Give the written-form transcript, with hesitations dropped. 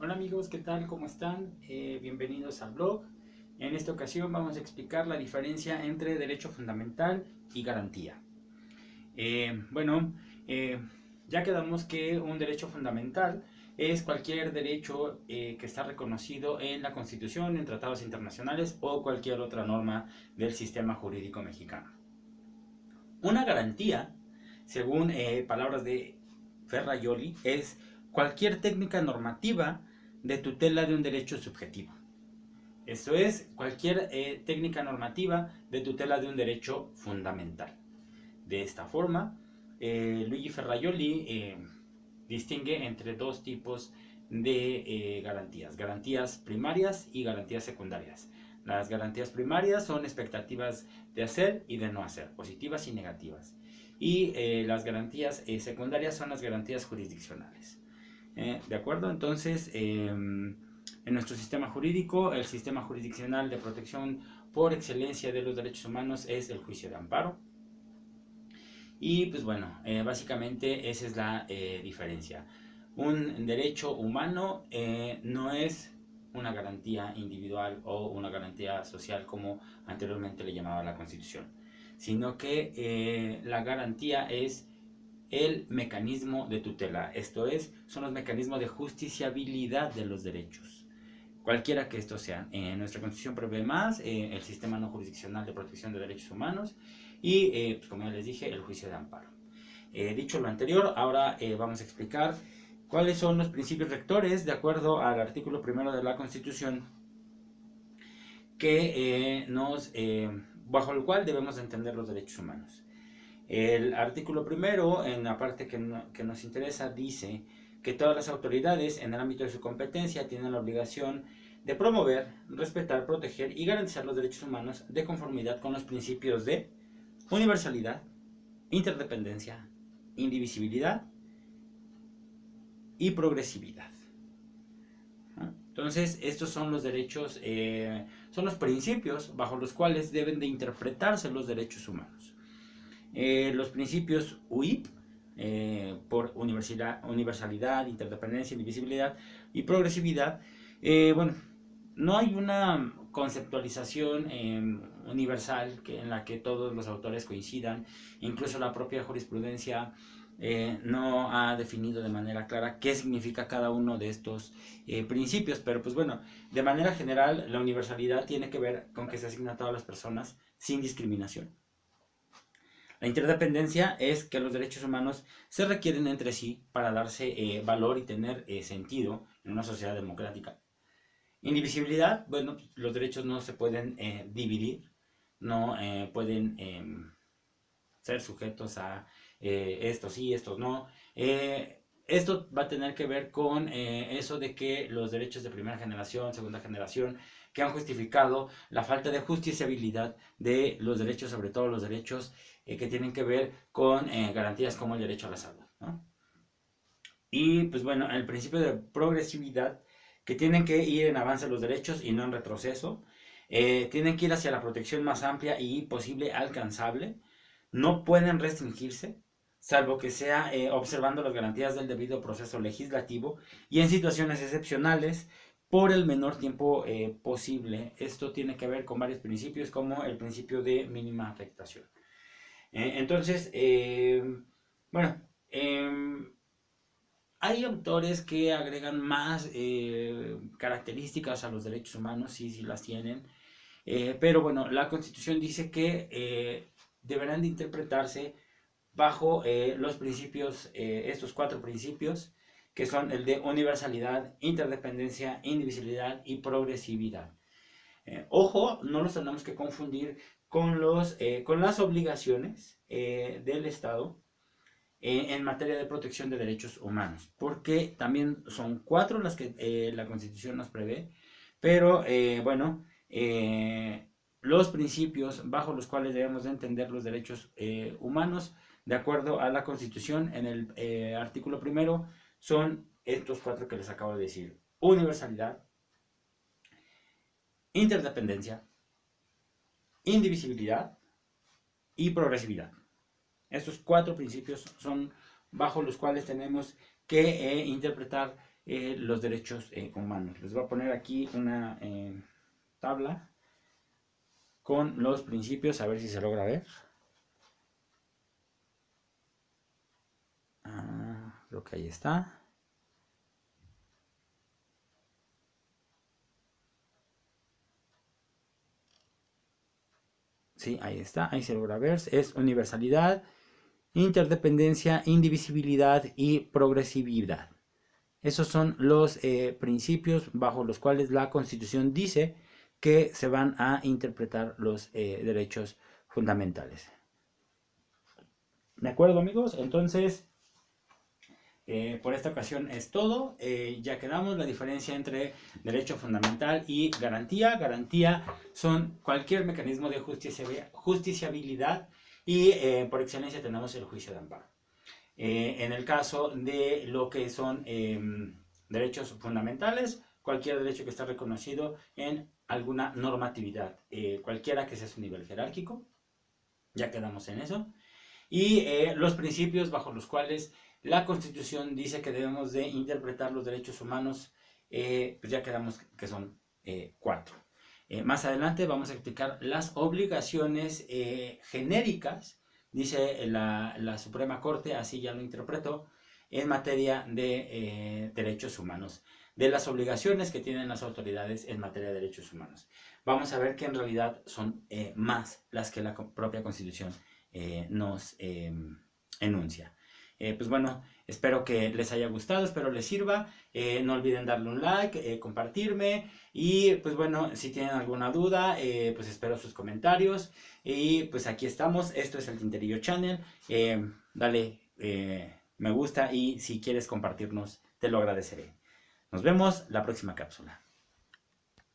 Hola amigos, ¿qué tal? ¿Cómo están? Bienvenidos al blog. En esta ocasión vamos a explicar la diferencia entre derecho fundamental y garantía. Bueno, eh, ya quedamos que un derecho fundamental es cualquier derecho que está reconocido en la Constitución, en tratados internacionales o cualquier otra norma del sistema jurídico mexicano. Una garantía, según palabras de Ferraioli, es cualquier técnica normativa de tutela de un derecho subjetivo. Esto es, cualquier técnica normativa de tutela de un derecho fundamental. De esta forma, Luigi Ferraioli distingue entre dos tipos de garantías: garantías primarias y garantías secundarias. Las garantías primarias son expectativas de hacer y de no hacer, positivas y negativas. Y las garantías secundarias son las garantías jurisdiccionales. ¿De acuerdo? Entonces, en nuestro sistema jurídico, el sistema jurisdiccional de protección por excelencia de los derechos humanos es el juicio de amparo. Y pues bueno, básicamente esa es la diferencia. Un derecho humano no es una garantía individual o una garantía social como anteriormente le llamaba la Constitución, sino que la garantía es el mecanismo de tutela, esto es, son los mecanismos de justiciabilidad de los derechos, cualquiera que estos sean. Nuestra Constitución prevé más el sistema no jurisdiccional de protección de derechos humanos y, pues como ya les dije, el juicio de amparo. Dicho lo anterior, ahora vamos a explicar cuáles son los principios rectores de acuerdo al artículo primero de la Constitución que bajo el cual debemos entender los derechos humanos. El artículo primero, en la parte que nos interesa, dice que todas las autoridades en el ámbito de su competencia tienen la obligación de promover, respetar, proteger y garantizar los derechos humanos de conformidad con los principios de universalidad, interdependencia, indivisibilidad y progresividad. Entonces, estos son los derechos, son los principios bajo los cuales deben de interpretarse los derechos humanos. Los principios UIP, por universalidad, interdependencia, indivisibilidad y progresividad, bueno, no hay una conceptualización universal en la que todos los autores coincidan. Incluso la propia jurisprudencia no ha definido de manera clara qué significa cada uno de estos principios, pero pues bueno, de manera general la universalidad tiene que ver con que se asigna a todas las personas sin discriminación. La interdependencia es que los derechos humanos se requieren entre sí para darse valor y tener sentido en una sociedad democrática. Indivisibilidad, bueno, los derechos no se pueden dividir, no pueden ser sujetos a estos sí, estos no. Esto va a tener que ver con eso de que los derechos de primera generación, segunda generación, que han justificado la falta de justiciabilidad de los derechos, sobre todo los derechos que tienen que ver con garantías como el derecho a la salud, ¿no? Y pues bueno, el principio de progresividad, que tienen que ir en avance los derechos y no en retroceso, tienen que ir hacia la protección más amplia y posible alcanzable, no pueden restringirse, salvo que sea observando las garantías del debido proceso legislativo y en situaciones excepcionales por el menor tiempo posible. Esto tiene que ver con varios principios, como el principio de mínima afectación. Entonces, bueno, hay autores que agregan más características a los derechos humanos, sí, sí las tienen, pero bueno, la Constitución dice que deberán de interpretarse bajo los principios, estos cuatro principios, que son el de universalidad, interdependencia, indivisibilidad y progresividad. Ojo, no los tenemos que confundir con las obligaciones del Estado en materia de protección de derechos humanos, porque también son cuatro las que la Constitución nos prevé, pero bueno, los principios bajo los cuales debemos de entender los derechos humanos, de acuerdo a la Constitución, en el artículo primero, son estos cuatro que les acabo de decir: universalidad, interdependencia, indivisibilidad y progresividad. Estos cuatro principios son bajo los cuales tenemos que interpretar los derechos humanos. Les voy a poner aquí una tabla con los principios, a ver si se logra ver. Creo que ahí está. Sí, ahí está, ahí se logra ver. Es universalidad, interdependencia, indivisibilidad y progresividad. Esos son los principios bajo los cuales la Constitución dice que se van a interpretar los derechos fundamentales. ¿De acuerdo, amigos? Entonces, por esta ocasión es todo. Ya quedamos. La diferencia entre derecho fundamental y garantía. Garantía son cualquier mecanismo de justiciabilidad y por excelencia tenemos el juicio de amparo. En el caso de lo que son derechos fundamentales, cualquier derecho que está reconocido en alguna normatividad, cualquiera que sea su nivel jerárquico, ya quedamos en eso. Y los principios bajo los cuales la Constitución dice que debemos de interpretar los derechos humanos, pues ya quedamos que son 4. Más adelante vamos a explicar las obligaciones genéricas, dice la Suprema Corte, así ya lo interpretó, en materia de derechos humanos, de las obligaciones que tienen las autoridades en materia de derechos humanos. Vamos a ver que en realidad son más las que la propia Constitución nos enuncia. Pues bueno, espero que les haya gustado, espero les sirva. No olviden darle un like, compartirme. Y pues bueno, si tienen alguna duda, pues espero sus comentarios. Y pues aquí estamos. Esto es el Tinterillo Channel. Dale me gusta y si quieres compartirnos, te lo agradeceré. Nos vemos la próxima cápsula.